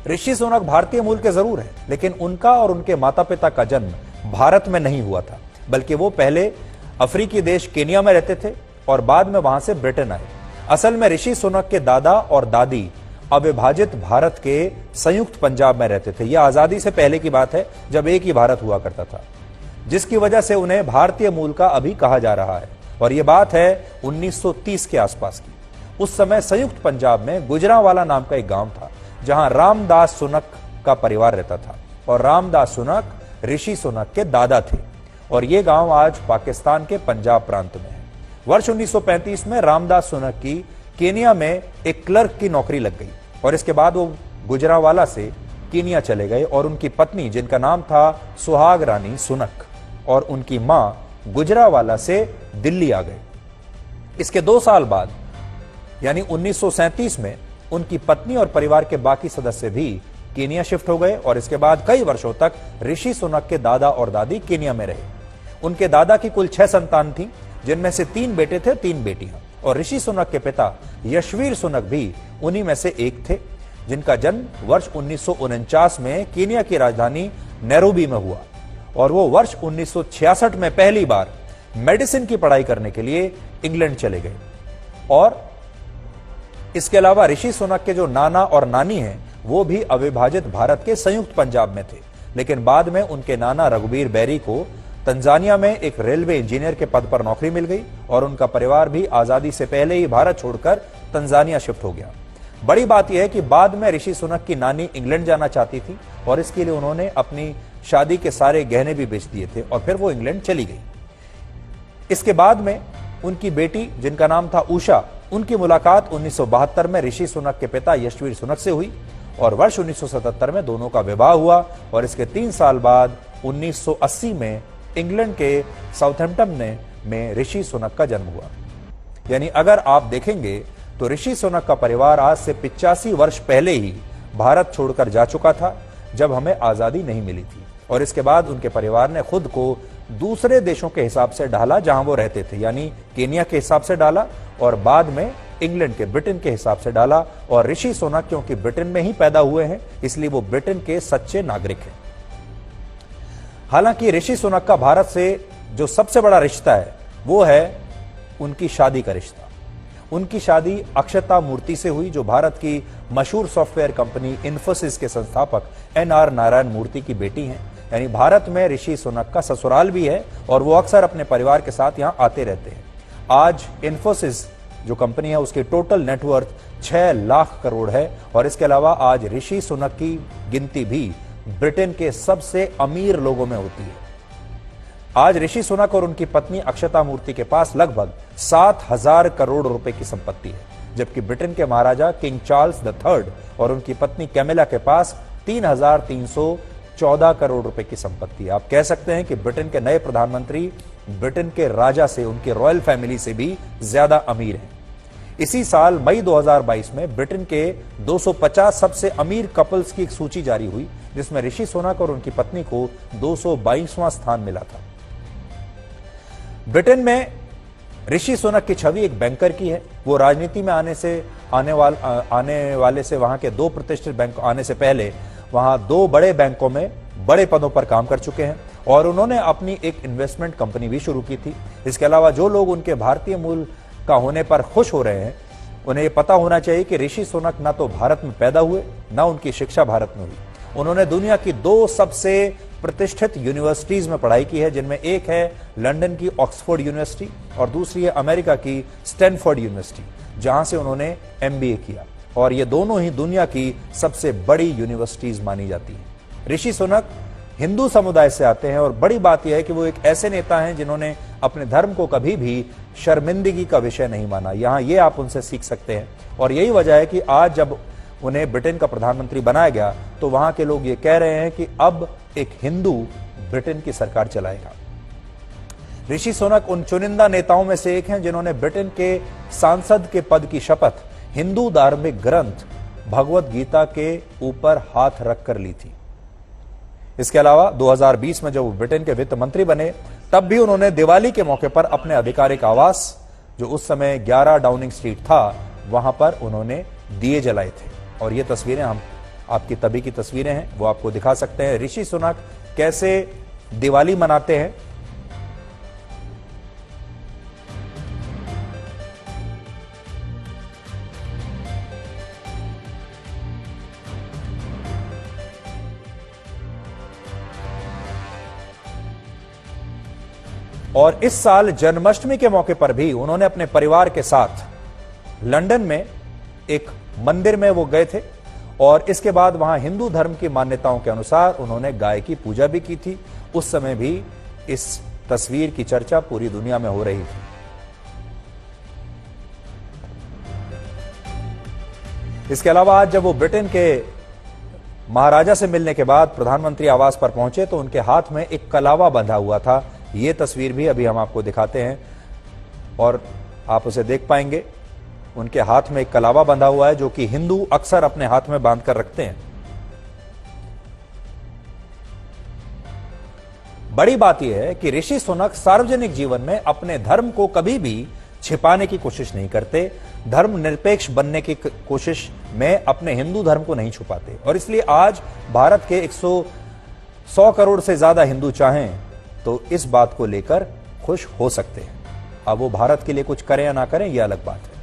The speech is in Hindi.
ऋषि सुनक भारतीय मूल के जरूर हैं, लेकिन उनका और उनके माता पिता का जन्म भारत में नहीं हुआ था, बल्कि वो पहले अफ्रीकी देश केनिया में रहते थे और बाद में वहां से ब्रिटेन आए। असल में ऋषि सुनक के दादा और दादी अविभाजित भारत के संयुक्त पंजाब में रहते थे। यह आजादी से पहले की बात है, जब एक ही भारत हुआ करता था, जिसकी वजह से उन्हें भारतीय मूल का अभी कहा जा रहा है। और यह बात है 1930 के आसपास की। उस समय संयुक्त पंजाब में गुजरांवाला नाम का एक गांव था, जहां रामदास सुनक का परिवार रहता था और रामदास सुनक ऋषि सुनक के दादा थे। और यह गांव आज पाकिस्तान के पंजाब प्रांत में है। वर्ष 1935 में रामदास सुनक की केनिया में एक क्लर्क की नौकरी लग गई और इसके बाद वो गुजरांवाला से केनिया चले गए और उनकी पत्नी, जिनका नाम था सुहाग रानी सुनक, और उनकी मां गुजरांवाला से दिल्ली आ गए। इसके 2 साल बाद यानी 1937 में उनकी पत्नी और परिवार के बाकी सदस्य भी केनिया शिफ्ट हो गए और इसके बाद कई वर्षों तक ऋषि सुनक के दादा और दादी केनिया में रहे। उनके दादा की कुल 6 संतान थी, जिनमें से 3 बेटे थे, 3 बेटियां। और ऋषि सुनक के पिता यशवीर सुनक भी उन्हीं में से एक थे, जिनका जन्म वर्ष 1949 में केनिया की राजधानी नैरोबी में हुआ और वो वर्ष 1966 में पहली बार मेडिसिन की पढ़ाई करने के लिए इंग्लैंड चले गए। और इसके अलावा ऋषि सुनक के जो नाना और नानी हैं, वो भी अविभाजित भारत के संयुक्त पंजाब में थे, लेकिन बाद में उनके नाना रघुबीर बैरी को तंजानिया में एक रेलवे इंजीनियर के पद पर नौकरी मिल गई और उनका परिवार भी आजादी से पहले ही भारत छोड़कर तंजानिया शिफ्ट हो गया। बड़ी बात यह है कि बाद में ऋषि सुनक की नानी इंग्लैंड जाना चाहती थी और इसके लिए उन्होंने अपनी शादी के सारे गहने भी बेच दिए थे और फिर वो इंग्लैंड चली गई। इसके बाद में उनकी बेटी, जिनका नाम था उषा, उनकी मुलाकात 1972 में ऋषि सुनक के पिता यशवीर सुनक से हुई और वर्ष 1977 में दोनों का विवाह हुआ और इसके 3 साल बाद 1980 में इंग्लैंड के साउथहैम्पटन में ऋषि सुनक का जन्म हुआ। यानी अगर आप देखेंगे तो ऋषि सुनक का परिवार आज से 85 वर्ष पहले ही भारत छोड़कर जा चुका था, जब हमें आजादी नहीं मिली थी। और इसके बाद उनके परिवार ने खुद को दूसरे देशों के हिसाब से ढाला जहां वो रहते थे, यानी केनिया के हिसाब से डाला और बाद में इंग्लैंड के, ब्रिटेन के हिसाब से डाला। और ऋषि सुनक क्योंकि ब्रिटेन में ही पैदा हुए हैं, इसलिए वो ब्रिटेन के सच्चे नागरिक हैं। हालांकि ऋषि सुनक का भारत से जो सबसे बड़ा रिश्ता है वो है उनकी शादी का रिश्ता। उनकी शादी अक्षता मूर्ति से हुई, जो भारत की मशहूर सॉफ्टवेयर कंपनी इन्फोसिस के संस्थापक NR नारायण मूर्ति की बेटी हैं। यानी भारत में ऋषि सुनक का ससुराल भी है और वो अक्सर अपने परिवार के साथ यहां आते रहते हैं। आज इन्फोसिस जो कंपनी है, उसकी टोटल नेटवर्थ 6 लाख करोड़ है और इसके अलावा आज ऋषि सुनक की गिनती भी ब्रिटेन के सबसे अमीर लोगों में होती है। आज ऋषि सुनक और उनकी पत्नी अक्षता मूर्ति के पास लगभग 7,000 करोड़ रुपए की संपत्ति है, जबकि ब्रिटेन के महाराजा किंग चार्ल्स III और उनकी पत्नी कैमिला के पास 3,314 करोड़ रुपए की संपत्ति है। आप कह सकते हैं कि ब्रिटेन के नए प्रधानमंत्री ब्रिटेन के राजा से, उनकी रॉयल फैमिली से भी ज्यादा अमीर हैं। इसी साल मई 2022 में ब्रिटेन के 250 सबसे अमीर कपल्स की एक सूची जारी हुई, जिसमें ऋषि सुनक और उनकी पत्नी को 222वां स्थान मिला था। ब्रिटेन में ऋषि सुनक की छवि एक बैंकर की है। वो राजनीति में आने वाले से वहां के 2 प्रतिष्ठित बैंक आने से पहले वहां 2 बड़े बैंकों में बड़े पदों पर काम कर चुके हैं और उन्होंने अपनी एक इन्वेस्टमेंट कंपनी भी शुरू की थी। इसके अलावा जो लोग उनके भारतीय मूल का होने पर खुश हो रहे हैं, उन्हें पता होना चाहिए कि ऋषि सुनक ना तो भारत में पैदा हुए, ना उनकी शिक्षा भारत में हुई। उन्होंने दुनिया की 2 सबसे प्रतिष्ठित यूनिवर्सिटीज में पढ़ाई की है, जिनमें एक है लंदन की ऑक्सफोर्ड यूनिवर्सिटी और दूसरी है अमेरिका की स्टैनफोर्ड यूनिवर्सिटी, जहां से उन्होंने MBA किया और ये दोनों ही दुनिया की सबसे बड़ी यूनिवर्सिटीज मानी जाती हैं। ऋषि सुनक हिंदू समुदाय से आते हैं और बड़ी बात यह है कि वो एक ऐसे नेता हैं जिन्होंने अपने धर्म को कभी भी शर्मिंदगी का विषय नहीं माना। यहां ये आप उनसे सीख सकते हैं और यही वजह है कि आज जब उन्हें ब्रिटेन का प्रधानमंत्री बनाया गया तो वहां के लोग ये कह रहे हैं कि अब एक हिंदू ब्रिटेन की सरकार चलाएगा। ऋषि सुनक उन चुनिंदा नेताओं में से एक हैं जिन्होंने ब्रिटेन के सांसद के पद की शपथ हिंदू धार्मिक ग्रंथ भगवत गीता के ऊपर हाथ रखकर ली थी। इसके अलावा 2020 में जब वो ब्रिटेन के वित्त मंत्री बने, तब भी उन्होंने दिवाली के मौके पर अपने आधिकारिक आवास, जो उस समय 11 डाउनिंग स्ट्रीट था, वहां पर उन्होंने दिए जलाए थे और ये तस्वीरें हम आपकी तभी की तस्वीरें हैं, वो आपको दिखा सकते हैं ऋषि सुनक कैसे दिवाली मनाते हैं। और इस साल जन्माष्टमी के मौके पर भी उन्होंने अपने परिवार के साथ लंदन में एक मंदिर में वो गए थे और इसके बाद वहां हिंदू धर्म की मान्यताओं के अनुसार उन्होंने गाय की पूजा भी की थी। उस समय भी इस तस्वीर की चर्चा पूरी दुनिया में हो रही थी। इसके अलावा आज जब वो ब्रिटेन के महाराजा से मिलने के बाद प्रधानमंत्री आवास पर पहुंचे तो उनके हाथ में एक कलावा बंधा हुआ था। ये तस्वीर भी अभी हम आपको दिखाते हैं और आप उसे देख पाएंगे। उनके हाथ में एक कलावा बंधा हुआ है जो कि हिंदू अक्सर अपने हाथ में बांध कर रखते हैं। बड़ी बात यह है कि ऋषि सुनक सार्वजनिक जीवन में अपने धर्म को कभी भी छिपाने की कोशिश नहीं करते, धर्मनिरपेक्ष बनने की कोशिश में अपने हिंदू धर्म को नहीं छुपाते और इसलिए आज भारत के 100 करोड़ से ज्यादा हिंदू चाहें तो इस बात को लेकर खुश हो सकते हैं। अब वो भारत के लिए कुछ करें या ना करें, यह अलग बात है।